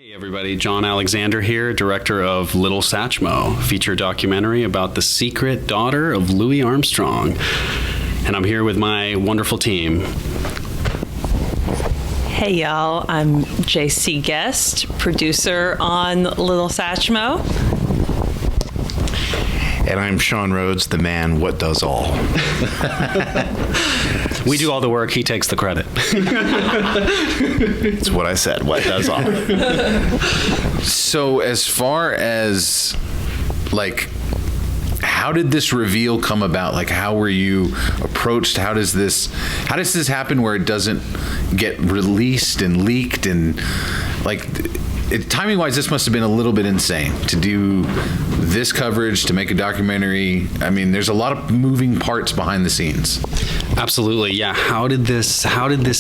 Hey everybody, John Alexander here, director of Little Satchmo, feature documentary about the secret daughter of Louis Armstrong. And I'm here with my wonderful team. Hey y'all, I'm JC Guest, producer on Little Satchmo. And I'm Sean Rhodes, the man what does all. We do all the work, he takes the credit. It's what I said, what does all. So as far as, like, how did this reveal come about? Like, how were you approached? How does this happen where it doesn't get released and leaked? And, like, timing-wise, this must have been a little bit insane to do this coverage, to make a documentary. I mean, there's a lot of moving parts behind the scenes. Absolutely, yeah. How did this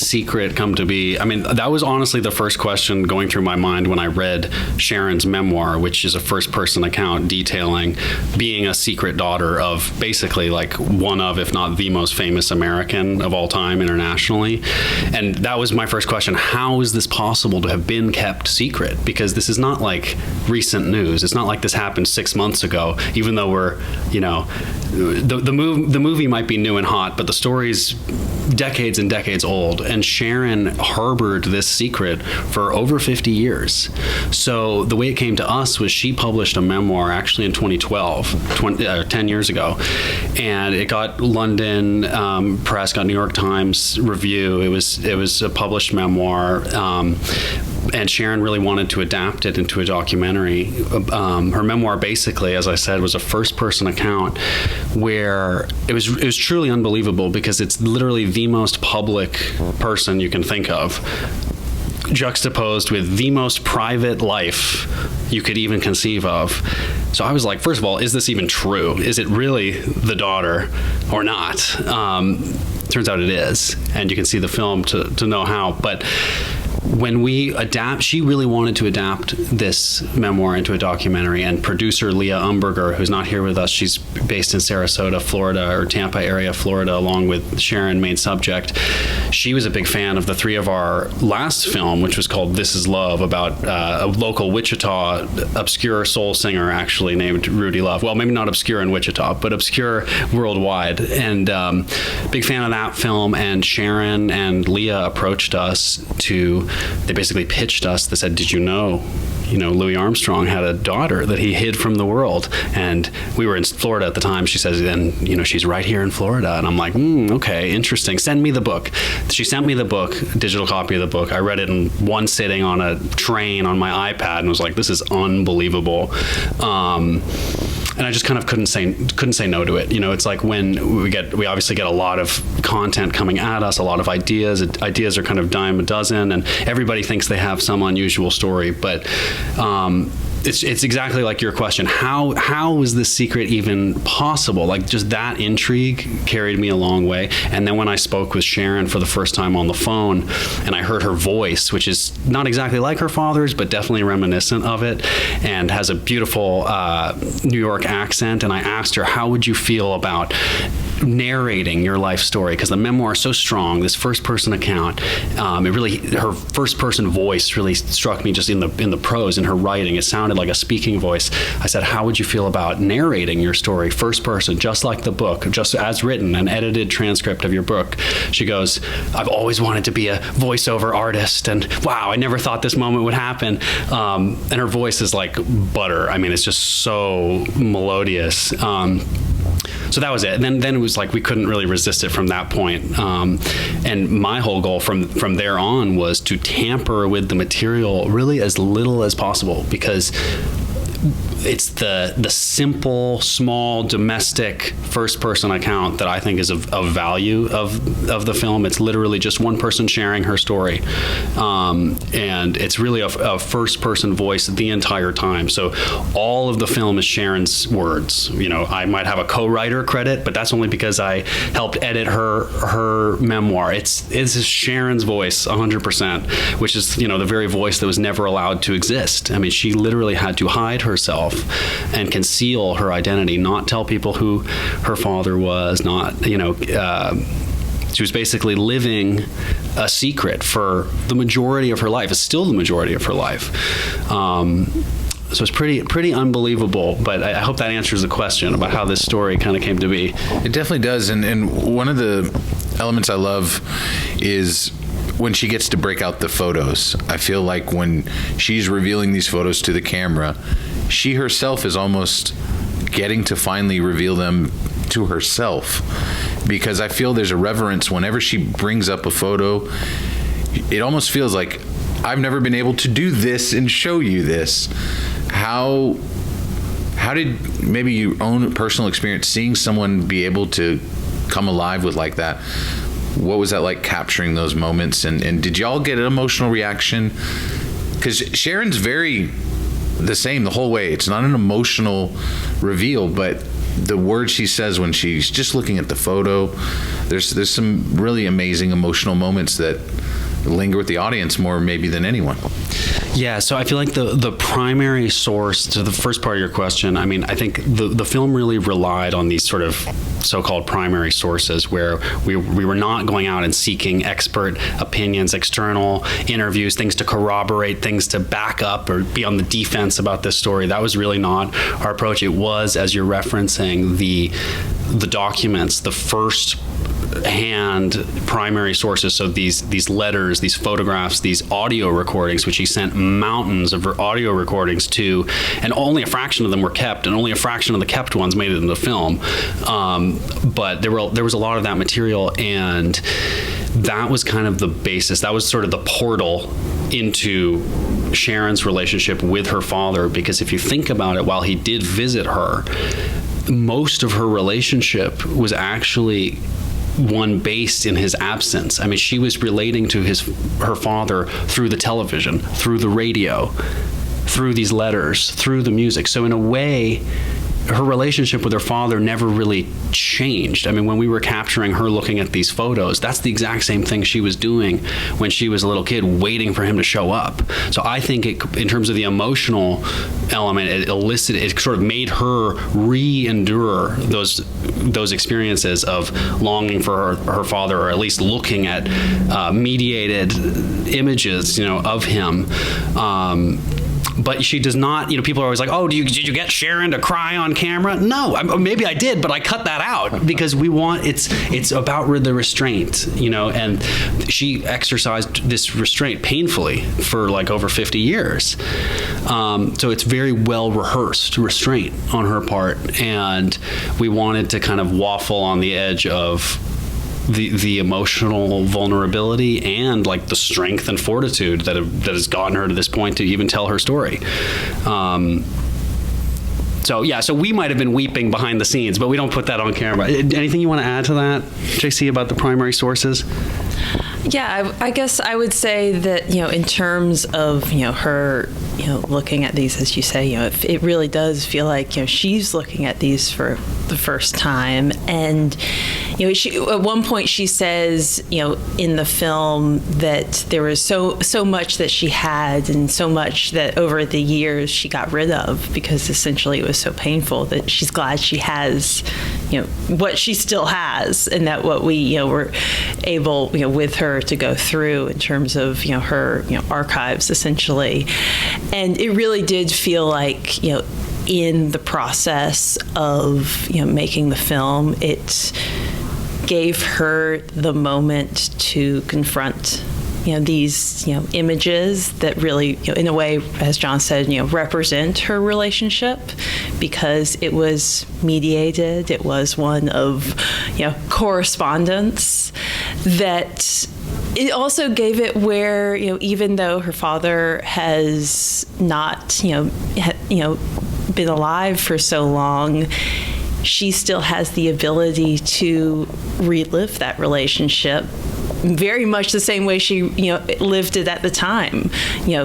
secret come to be? I mean, that was honestly the first question going through my mind when I read Sharon's memoir, which is a first-person account detailing being a secret daughter of basically like one of, if not the most famous American of all time internationally. And that was my first question. How is this possible to have been kept secret? Because this is not like recent news. It's not like this happened 6 months ago, even though we're, you know, the movie might be new and hot, but the story's decades and decades old. And Sharon harbored this secret for over 50 years. So the way it came to us was she published a memoir actually in 2012, 10 years ago. And it got London press, got New York Times review. It was a published memoir. And Sharon really wanted to adapt it into a documentary. Her memoir, basically, as I said, was a first-person account where it was truly unbelievable because it's literally the most public person you can think of, juxtaposed with the most private life you could even conceive of. So I was like, first of all, is this even true? Is it really the daughter or not? Turns out it is, and you can see the film to know how. But when we she really wanted to adapt this memoir into a documentary, and producer Leah Umberger, who's not here with us, she's based in Sarasota, Florida, or Tampa area, Florida, along with Sharon, main subject. She was a big fan of the three of our last film, which was called This Is Love, about a local Wichita obscure soul singer actually named Rudy Love. Well, maybe not obscure in Wichita, but obscure worldwide. And big fan of that film, and Sharon and Leah approached us they basically pitched us. They said, did you know Louis Armstrong had a daughter that he hid from the world? And we were in Florida at the time. She says, and she's right here in Florida. And I'm like, okay, interesting. Send me the book. She sent me the book, digital copy of the book. I read it in one sitting on a train on my iPad and was like, this is unbelievable. And I just kind of couldn't say no to it. It's like when we obviously get a lot of content coming at us, a lot of ideas. Ideas are kind of dime a dozen, and everybody thinks they have some unusual story. But it's exactly like your question. How is this secret even possible? Like, just that intrigue carried me a long way. And then when I spoke with Sharon for the first time on the phone, and I heard her voice, which is not exactly like her father's, but definitely reminiscent of it, and has a beautiful New York accent, and I asked her, how would you feel about narrating your life story? Because the memoir is so strong, this first-person account, her first-person voice really struck me just in the prose, in her writing. It sounded like a speaking voice. I said, how would you feel about narrating your story first person, just like the book, just as written, an edited transcript of your book? She goes, I've always wanted to be a voiceover artist, and wow, I never thought this moment would happen. And her voice is like butter. I mean, it's just so melodious. So that was it. And then it was like we couldn't really resist it from that point. And my whole goal from there on was to tamper with the material really as little as possible, because it's the simple, small, domestic first-person account that I think is of value of the film. It's literally just one person sharing her story, and it's really a first-person voice the entire time. So all of the film is Sharon's words. I might have a co-writer credit, but that's only because I helped edit her memoir. It's Sharon's voice 100%, which is the very voice that was never allowed to exist. I mean, she literally had to hide herself and conceal her identity, not tell people who her father was, not She was basically living a secret for the majority of her life. It's still the majority of her life. So it's pretty unbelievable, but I hope that answers the question about how this story kind of came to be. It definitely does, and one of the elements I love is when she gets to break out the photos. I feel like when she's revealing these photos to the camera, she herself is almost getting to finally reveal them to herself, because I feel there's a reverence whenever she brings up a photo. It almost feels like, I've never been able to do this and show you this. How did maybe your own personal experience seeing someone be able to come alive with like that? What was that like, capturing those moments? And did y'all get an emotional reaction? Because Sharon's very the same the whole way. It's not an emotional reveal, but the words she says when she's just looking at the photo, there's some really amazing emotional moments that linger with the audience more maybe than anyone. Yeah, so I feel like the primary source to the first part of your question, I mean, I think the film really relied on these sort of so-called primary sources, where we were not going out and seeking expert opinions, external interviews, things to corroborate, things to back up or be on the defense about this story. That was really not our approach. It was, as you're referencing, the documents, the first hand primary sources. So these letters, these photographs, these audio recordings, which he sent mountains of audio recordings to, and only a fraction of them were kept, and only a fraction of the kept ones made it into the film. But there was a lot of that material, and that was kind of the basis. That was sort of the portal into Sharon's relationship with her father, because if you think about it, while he did visit her, most of her relationship was actually one based in his absence. I mean, she was relating to her father through the television, through the radio, through these letters, through the music. So in a way, her relationship with her father never really changed. I mean, when we were capturing her looking at these photos, that's the exact same thing she was doing when she was a little kid, waiting for him to show up. So I think in terms of the emotional element, it sort of made her re-endure those experiences of longing for her father, or at least looking at mediated images, of him. But she does not, people are always like, oh, did you get Sharon to cry on camera? No, maybe I did, but I cut that out because it's about the restraint, and she exercised this restraint painfully for like over 50 years. So it's very well rehearsed restraint on her part. And we wanted to kind of waffle on the edge of the emotional vulnerability and like the strength and fortitude that has gotten her to this point to even tell her story. So we might have been weeping behind the scenes, but we don't put that on camera. Anything you want to add to that, JC, about the primary sources? Yeah, I guess I would say that, in terms of, her, looking at these, as you say, it really does feel like, she's looking at these for the first time. And, she, at one point she says, in the film that there was so much that she had and so much that over the years she got rid of because essentially it was so painful, that she's glad she has, what she still has, and that what we, were able, with her to go through in terms of, her, archives essentially. And it really did feel like, in the process of, making the film, it gave her the moment to confront these images that really in a way, as John said, represent her relationship, because it was mediated. It was one of correspondence. That it also gave it where even though her father has not been alive for so long, she still has the ability to relive that relationship very much the same way she lived it at the time,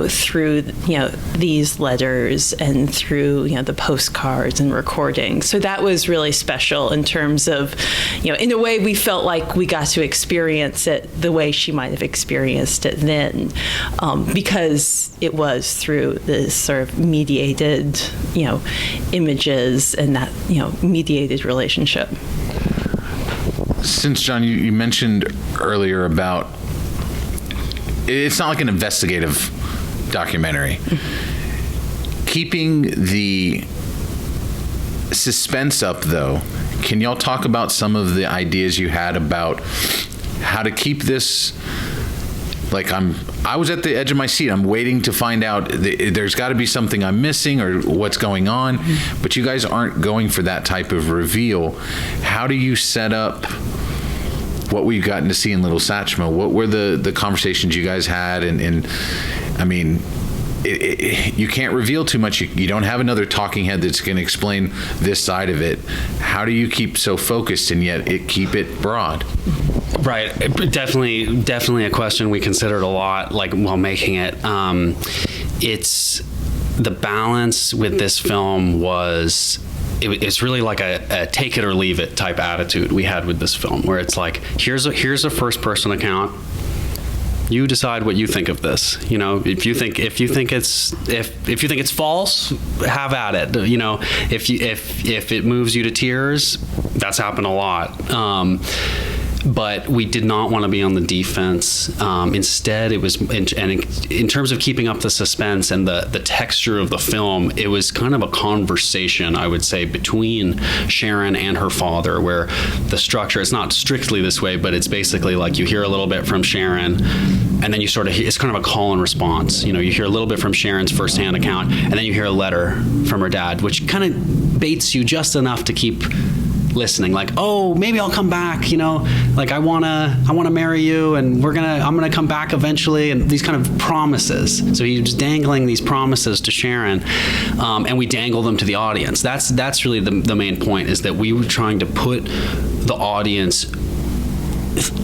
through these letters and through the postcards and recordings. So that was really special in terms of in a way we felt like we got to experience it the way she might have experienced it then, because it was through this sort of mediated images and that mediated relationship. Since, John, you mentioned earlier about, it's not like an investigative documentary. Keeping the suspense up, though, can y'all talk about some of the ideas you had about how to keep this, like, I was at the edge of my seat. I'm waiting to find out. There's got to be something I'm missing or what's going on, but you guys aren't going for that type of reveal. How do you set up what we've gotten to see in Little Satchmo? What were the conversations you guys had? And I mean, you can't reveal too much. You don't have another talking head that's going to explain this side of it. How do you keep so focused and yet keep it broad? Right. Definitely a question we considered a lot, like, while making it. It's the balance with this film was, it's really like a take it or leave it type attitude we had with this film, where it's like, here's a first person account. You decide what you think of this. You know, if you think it's false, have at it. You know, if it moves you to tears, that's happened a lot. But we did not want to be on the defense. Instead, it was, in terms of keeping up the suspense and the texture of the film, it was kind of a conversation, I would say, between Sharon and her father, where the structure, it's not strictly this way, but it's basically like you hear a little bit from Sharon, and then you sort of, it's kind of a call and response. You know, you hear a little bit from Sharon's firsthand account, and then you hear a letter from her dad, which kind of baits you just enough to keep listening, like, oh, maybe I'll come back, you know, like I wanna marry you, and I'm gonna come back eventually, and these kind of promises. So he's dangling these promises to Sharon, and we dangle them to the audience. That's really the main point, is that we were trying to put the audience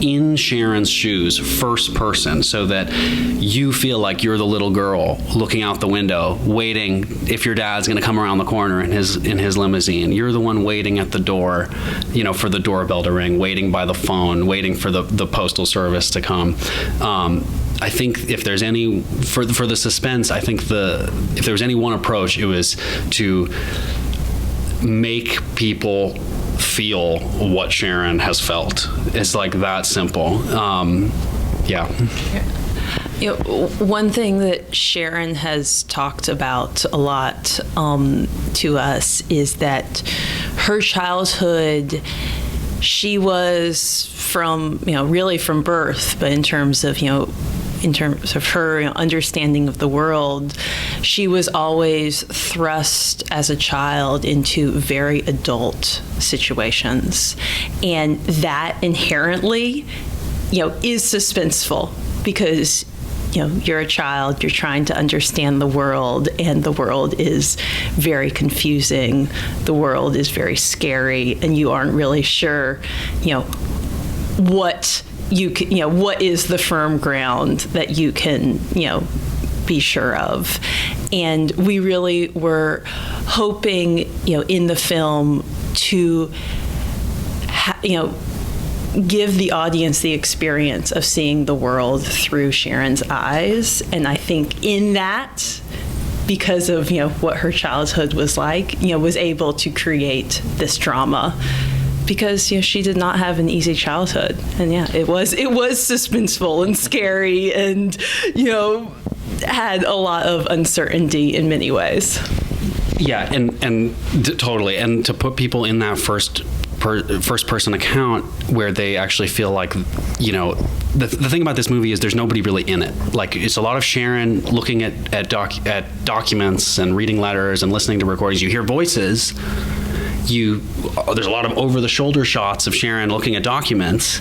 in Sharon's shoes, first person, so that you feel like you're the little girl looking out the window, waiting if your dad's going to come around the corner in his limousine. You're the one waiting at the door, you know, for the doorbell to ring, waiting by the phone, waiting for the postal service to come. I think if there's any, for the suspense, I think if there was any one approach, it was to make people feel what Sharon has felt. It's like that simple. Yeah. You know, one thing that Sharon has talked about a lot to us is that her childhood, she was really from birth, but in terms of her understanding of the world, she was always thrust as a child into very adult situations. And that inherently, is suspenseful, because you're a child, you're trying to understand the world, and the world is very confusing. The world is very scary, and you aren't really sure, what is the firm ground that you can, be sure of. And we really were hoping, in the film to, give the audience the experience of seeing the world through Sharon's eyes. And I think in that, because of, what her childhood was like, was able to create this drama. Because she did not have an easy childhood, and it was suspenseful and scary, and had a lot of uncertainty in many ways. Yeah, and totally, and to put people in that first person account where they actually feel like, the thing about this movie is there's nobody really in it. Like, it's a lot of Sharon looking at documents and reading letters and listening to recordings. You hear voices. There's a lot of over-the-shoulder shots of Sharon looking at documents.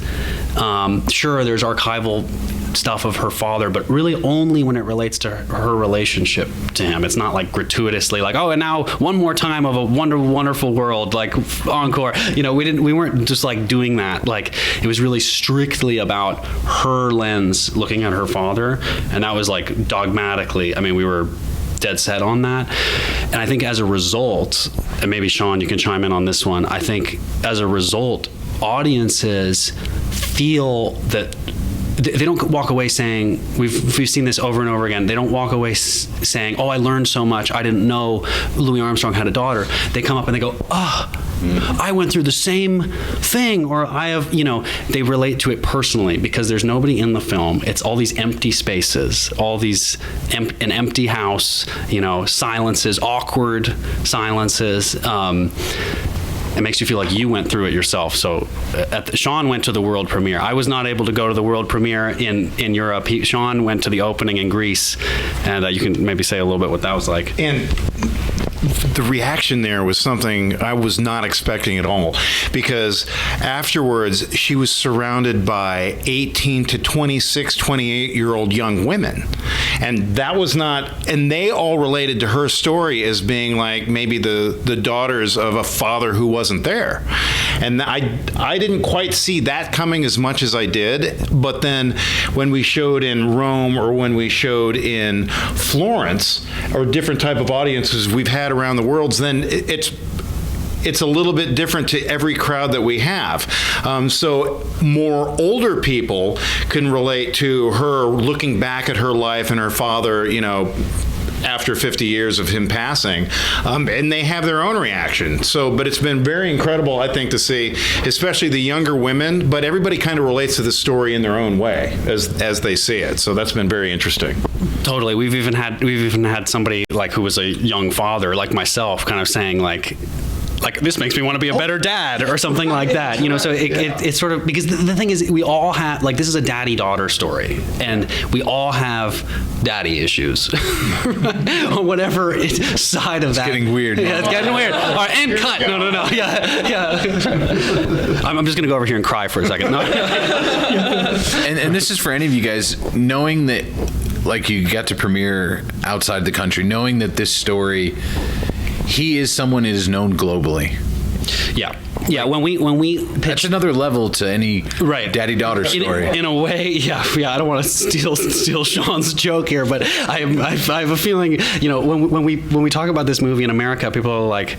Sure, there's archival stuff of her father, but really only when it relates to her relationship to him. It's not like gratuitously like, oh, and now one more time of a wonderful world, like encore. We weren't just like doing that. Like, it was really strictly about her lens looking at her father, and that was like dogmatically. I mean, we were dead set on that. And I think as a result, and maybe Sean, you can chime in on this one, I think as a result, audiences feel that they don't walk away saying, we've seen this over and over again. They don't walk away saying, oh, I learned so much. I didn't know Louis Armstrong had a daughter. They come up and they go, I went through the same thing, or I have, they relate to it personally because there's nobody in the film. It's all these empty spaces, all these, an empty house, silences, awkward silences. It makes you feel like you went through it yourself. So Sean went to the world premiere. I was not able to go to the world premiere in Europe. Sean went to the opening in Greece, and you can maybe say a little bit what that was like. And the reaction there was something I was not expecting at all, because afterwards she was surrounded by 18 to 26, 28-year-old young women. And that was not, and they all related to her story as being like maybe the daughters of a father who wasn't there. And I didn't quite see that coming as much as I did. But then when we showed in Rome or when we showed in Florence, or different type of audiences we've had around the world, then it's a little bit different to every crowd that we have. So more older people can relate to her looking back at her life and her father, after 50 years of him passing, and they have their own reaction. So, but it's been very incredible, I think, to see, especially the younger women, but everybody kind of relates to the story in their own way as they see it. So that's been very interesting. Totally. We've even had somebody like who was a young father, like myself, kind of saying like this makes me want to be a better dad or something like that. So it's sort of, because the thing is, we all have, this is a daddy-daughter story, and we all have daddy issues on whatever side of that. It's getting weird. Yeah, it's getting weird. All right, and cut. No. Yeah. I'm just going to go over here and cry for a second. No. And this is for any of you guys, knowing that, you got to premiere outside the country, knowing that this story, he is someone that is known globally. Yeah. When we pitch, that's another level to any daddy-daughter story. In a way, yeah. I don't want to steal Sean's joke here, but I have a feeling, when we talk about this movie in America, people are like,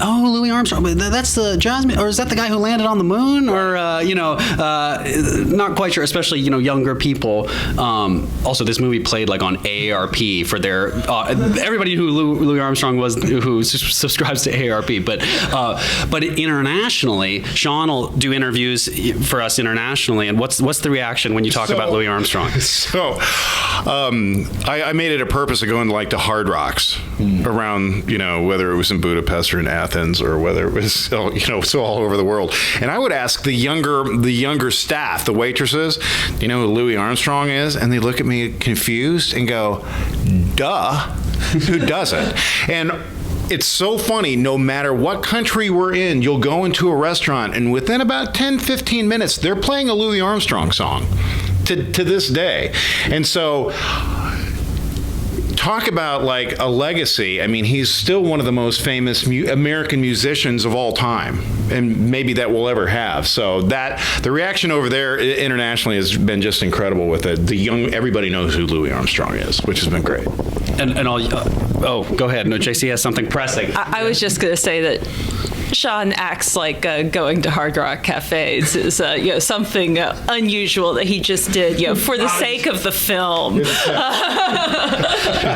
oh, Louis Armstrong, that's the jazz, or is that the guy who landed on the moon? Or, not quite sure, especially, younger people. Also, this movie played on AARP for their, everybody who Louis Armstrong was, who subscribes to AARP. But internationally, Sean will do interviews for us internationally. And what's the reaction when you talk about Louis Armstrong? So, I made it a purpose of going to Hard Rocks around, whether it was in Budapest or in Athens, or whether it was, so all over the world. And I would ask the younger staff, the waitresses, do you know who Louis Armstrong is? And they look at me confused and go, duh, who doesn't? And it's so funny, no matter what country we're in, you'll go into a restaurant and within about 10, 15 minutes, they're playing a Louis Armstrong song to this day. And so, talk about a legacy. I mean, he's still one of the most famous American musicians of all time, and maybe that we'll ever have. So the reaction over there internationally has been just incredible with it. Everybody knows who Louis Armstrong is, which has been great. And all, go ahead. No, JC has something pressing. I was just going to say that Sean acts like going to Hard Rock cafes is something unusual that he just did for the sake of the film.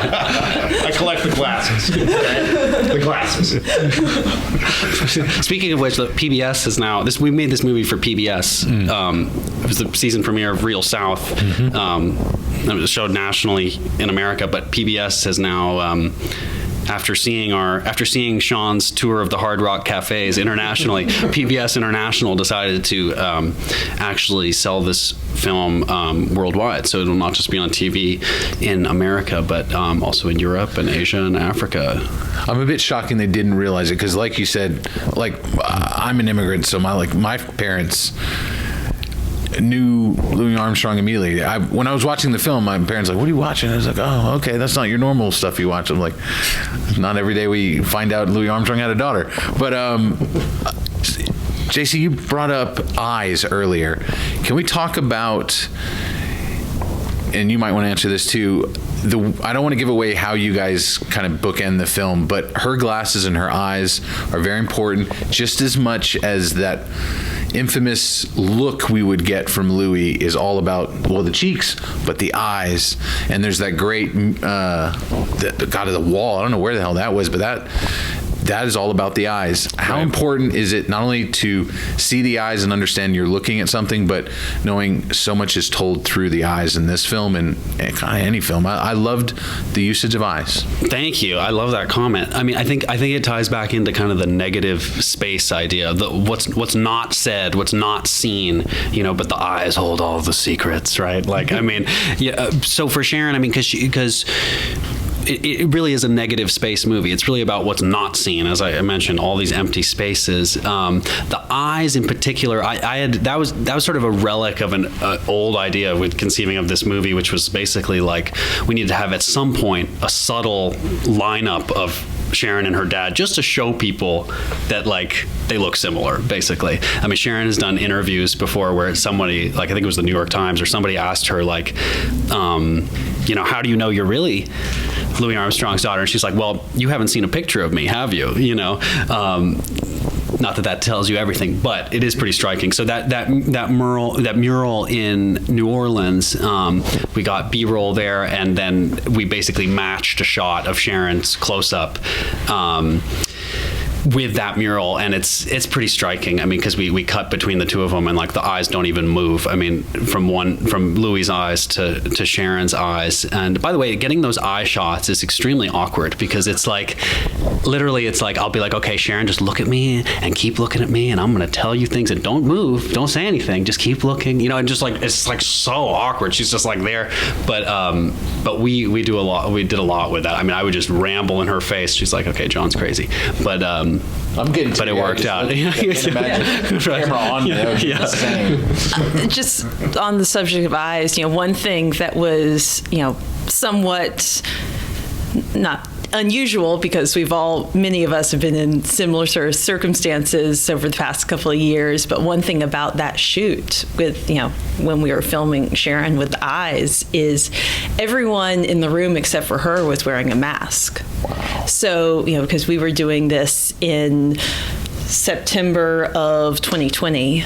I collect the glasses. The glasses. Speaking of which, the PBS is now we made this movie for PBS. It was the season premiere of Real South. It was showed nationally in America, but PBS has now. After seeing Sean's tour of the Hard Rock cafes internationally, PBS International decided to actually sell this film worldwide. So it will not just be on TV in America, but also in Europe and Asia and Africa. I'm a bit shocked they didn't realize it, because like you said, I'm an immigrant, so my parents knew Louis Armstrong immediately. When I was watching the film, my parents were like, what are you watching? I was like, oh, okay, that's not your normal stuff you watch. I'm like, not every day we find out Louis Armstrong had a daughter. But JC, you brought up eyes earlier. Can we talk about, and you might want to answer this too, I don't want to give away how you guys kind of bookend the film, but her glasses and her eyes are very important, just as much as that infamous look we would get from Louis is all about, well, the cheeks, but the eyes. And there's that great, the God of the Wall. I don't know where the hell that was, but that is all about the eyes. How important is it not only to see the eyes and understand you're looking at something, but knowing so much is told through the eyes in this film and kind of any film? I loved the usage of eyes. Thank you. I love that comment. I mean, I think it ties back into kind of the negative space idea, what's not said, what's not seen, but the eyes hold all the secrets, right? Like, I mean, yeah. So for Sharon, I mean, because it really is a negative space movie. It's really about what's not seen, as I mentioned, all these empty spaces. The eyes, in particular, that was sort of a relic of an old idea with conceiving of this movie, which was basically like we needed to have at some point a subtle lineup of Sharon and her dad, just to show people that like they look similar, basically. I mean, Sharon has done interviews before where somebody, like I think it was the New York Times, or somebody asked her like, how do you know you're really Louis Armstrong's daughter? And she's like, well, you haven't seen a picture of me, have you? Not that tells you everything, but it is pretty striking. So that mural in New Orleans, we got B-roll there, and then we basically matched a shot of Sharon's close-up with that mural, and it's pretty striking. I mean, because we cut between the two of them, and like the eyes don't even move. I mean, from Louis's eyes to Sharon's eyes. And by the way, getting those eye shots is extremely awkward, because it's like literally it's like I'll be like, okay, Sharon, just look at me and keep looking at me, and I'm gonna tell you things, and don't move, don't say anything, just keep looking, and just like it's like so awkward. She's just like there, but we did a lot with that. I mean, I would just ramble in her face. She's like, okay, John's crazy, but I'm getting, but it worked out. I can't imagine the camera on there. Just on the subject of eyes, one thing that was, somewhat not unusual, because many of us have been in similar sort of circumstances over the past couple of years. But one thing about that shoot with, when we were filming Sharon with the eyes, is everyone in the room except for her was wearing a mask. Wow. So, because we were doing this in September of 2020.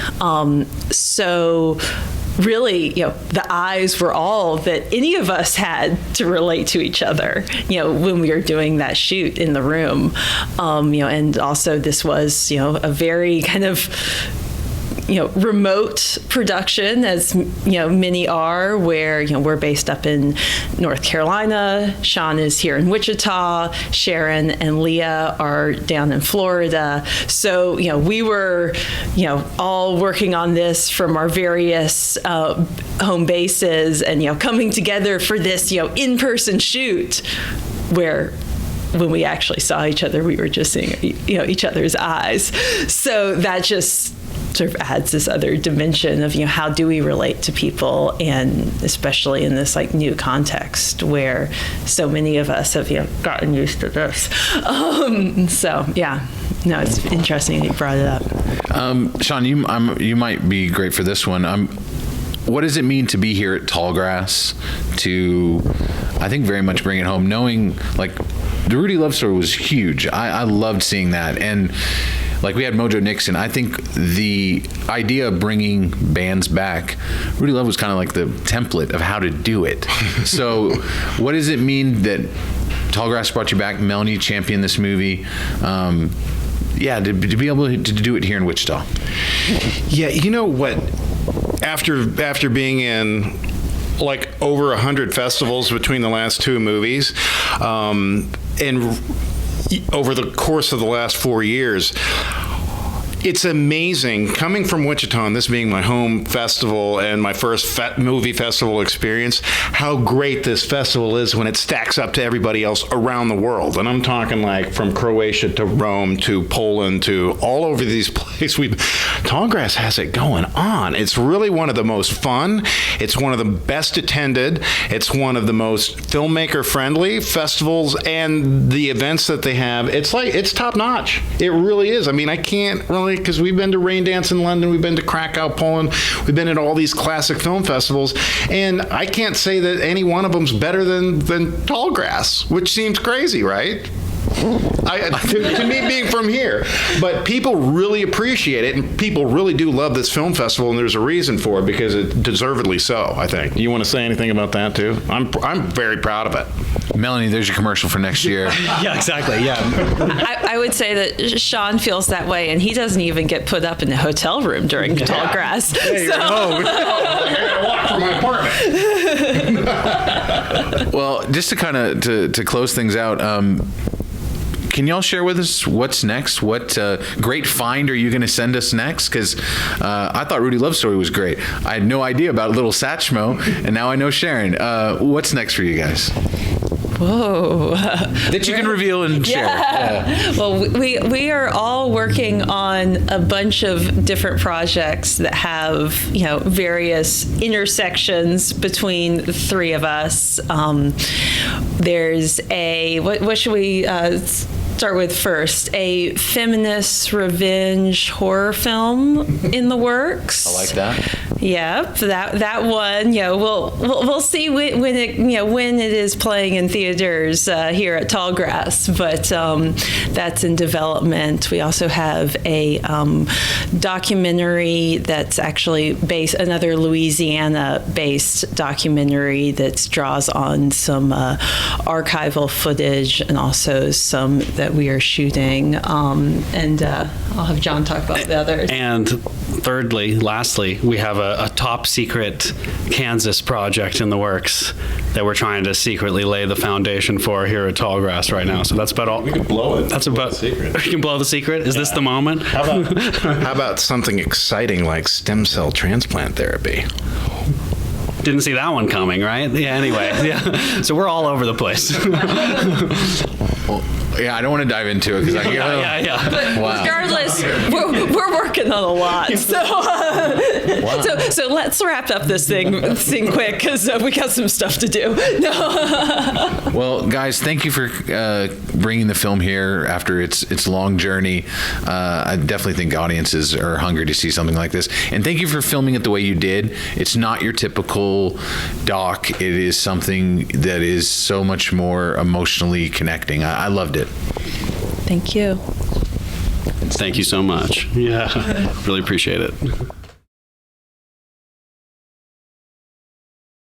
So really, the eyes were all that any of us had to relate to each other, when we were doing that shoot in the room. And also this was, a very kind of, remote production, as, many are, where, we're based up in North Carolina. Sean is here in Wichita. Sharon and Leah are down in Florida. So, we were, all working on this from our various home bases, and, coming together for this, in-person shoot, where when we actually saw each other, we were just seeing, each other's eyes. So that just sort of adds this other dimension of, how do we relate to people, and especially in this like new context where so many of us have gotten used to this. So yeah, no, it's interesting that you brought it up. Sean, you might be great for this one. What does it mean to be here at Tallgrass to, I think, very much bring it home, knowing like the Rudy Love story was huge. I loved seeing that. And like we had Mojo Nixon. I think the idea of bringing bands back, Rudy Love was kind of like the template of how to do it. So what does it mean that Tallgrass brought you back? Melanie championed this movie. To be able to do it here in Wichita. Yeah, you know what? After being in like over 100 festivals between the last two movies, and over the course of the last 4 years, it's amazing coming from Wichita, and this being my home festival and my first movie festival experience, how great this festival is when it stacks up to everybody else around the world. And I'm talking like from Croatia to Rome to Poland to all over these places. Tallgrass has it going on. It's really one of the most fun. It's one of the best attended. It's one of the most filmmaker friendly festivals, and the events that they have, it's top notch. It really is. I mean, I can't really, because we've been to Rain Dance in London, we've been to Krakow, Poland, we've been at all these classic film festivals, and I can't say that any one of them's better than Tallgrass, which seems crazy, right? To me, being from here, but people really appreciate it, and people really do love this film festival, and there's a reason for it, because it deservedly so, I think. You want to say anything about that too? I'm very proud of it. Melanie, there's your commercial for next year. Yeah, exactly. Yeah. I would say that Sean feels that way, and he doesn't even get put up in a hotel room during Tallgrass. Hey, So- I gotta walk from my apartment. Well, just to kind of to close things out, can y'all share with us what's next? What great find are you going to send us next? Because I thought Rudy Love Story was great. I had no idea about Little Satchmo, and now I know Sharon. What's next for you guys? Whoa. That you can reveal and share. Yeah. Well, we are all working on a bunch of different projects that have, various intersections between the three of us. There's what should we start with first? A feminist revenge horror film in the works. I like that. Yep, that one. We'll see when it is playing in theaters here at Tallgrass, but that's in development. We also have a documentary that's actually another Louisiana-based documentary that draws on some archival footage and also some that we are shooting. And I'll have John talk about the others. And lastly, we have a top secret Kansas project in the works that we're trying to secretly lay the foundation for here at Tallgrass right now. So that's about all. We can blow it. That's about the secret. We can blow the secret. Is this the moment? How about something exciting like stem cell transplant therapy? Didn't see that one coming, right? Yeah. Anyway, yeah. So we're all over the place. Well, yeah, I don't want to dive into it because yeah. But regardless, we're working on a lot. So let's wrap up this thing quick because we got some stuff to do. No. Well, guys, thank you for bringing the film here after its long journey. I definitely think audiences are hungry to see something like this. And thank you for filming it the way you did. It's not your typical doc. It is something that is so much more emotionally connecting. I loved it. Thank you. Thank you so much. Yeah, really appreciate it.